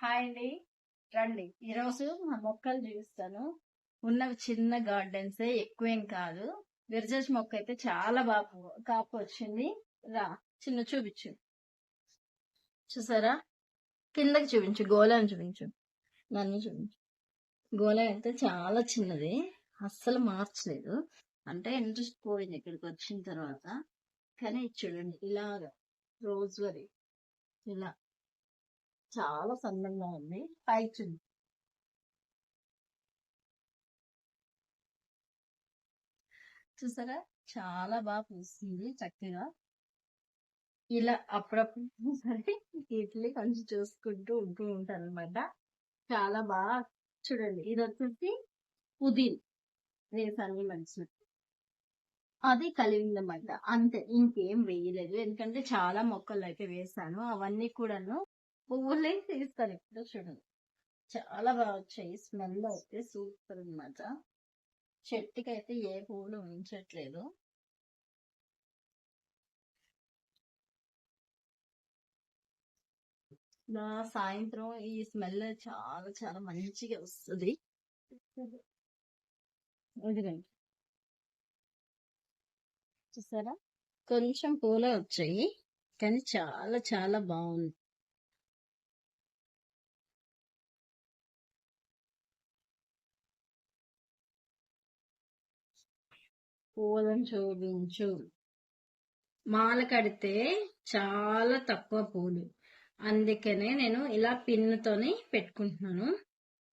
Hi అండి, రండి. ఈరోజు మా మొక్కలు చూపిస్తాను. ఉన్నవి చిన్న గార్డెన్సే, ఎక్కువేం కాదు. విరజాజి మొక్క అయితే చాలా బాగా కాపు వచ్చింది. రా, చిన్న చూపించు. చూసారా? కిందకి చూపించు, గోళం చూపించు, నన్ను చూపించు. గోళం అయితే చాలా చిన్నది, అస్సలు మార్చలేదు. అంటే ఇంట్రెస్ట్ పోయింది ఇక్కడికి వచ్చిన తర్వాత. కానీ చూడండి, ఇలాగా రోజువరి ఇలా చాలా సన్నంగా ఉంది. పైకి చూసారా, చాలా బాగా పూస్తుంది చక్కగా. ఇలా అప్పుడప్పుడు సరే ఇడ్లీ కొంచెం చూసుకుంటూ ఉంటాను అనమాట. చాలా బాగా. చూడండి, ఇది వచ్చేసి పుదీన్ వేసాను మంచి, అది కలిగిందన్నమాట. అంతే, ఇంకేం వేయలేదు. ఎందుకంటే చాలా మొక్కలు అయితే వేసాను, అవన్నీ కూడాను పువ్వులే తీస్తాను ఇప్పుడు. చూడండి, చాలా బాగా వచ్చాయి. స్మెల్ అయితే సూపర్ అనమాట. చెట్టుకి అయితే ఏ పువ్వులు ఉంచట్లేదు. నా సాయంత్రం ఈ స్మెల్ చాలా చాలా మంచిగా వస్తుంది. వదిలేండి, చూసారా, కొంచెం పూలే వచ్చాయి కానీ చాలా చాలా బాగుంది. పూలను చూపించు. మాల కడితే చాలా తక్కువ పూలు, అందుకనే నేను ఇలా పిన్నుతోని పెట్టుకుంటున్నాను.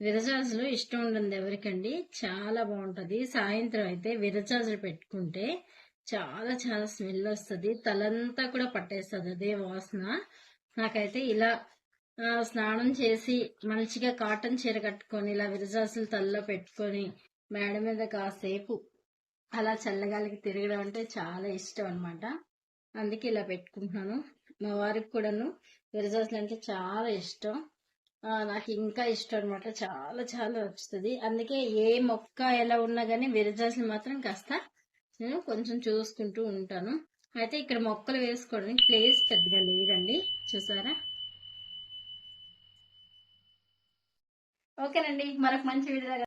విరజాజులు ఇష్టం ఉండదు ఎవరికండి, చాలా బాగుంటది. సాయంత్రం అయితే విరజాజులు పెట్టుకుంటే చాలా చాలా స్మెల్ వస్తుంది, తలంతా కూడా పట్టేస్తుంది అదే వాసన. నాకైతే ఇలా స్నానం చేసి మంచిగా కాటన్ చీర కట్టుకొని ఇలా విరజాజులు తలలో పెట్టుకొని మేడ మీద కాసేపు అలా చల్లగాలికి తిరగడం అంటే చాలా ఇష్టం అనమాట. అందుకే ఇలా పెట్టుకుంటున్నాను. మా వారికి కూడాను విరజాజులు అంటే చాలా ఇష్టం. నాకు ఇంకా ఇష్టం అనమాట, చాలా చాలా నచ్చుతుంది. అందుకే ఏ మొక్క ఎలా ఉన్నా కానీ విరజాజులు మాత్రం కాస్త నేను కొంచెం చూసుకుంటూ ఉంటాను. అయితే ఇక్కడ మొక్కలు వేసుకోవడానికి ప్లేస్ పెద్దగా లేదండి, చూసారా. ఓకేనండి, మరొక మంచి వీడియో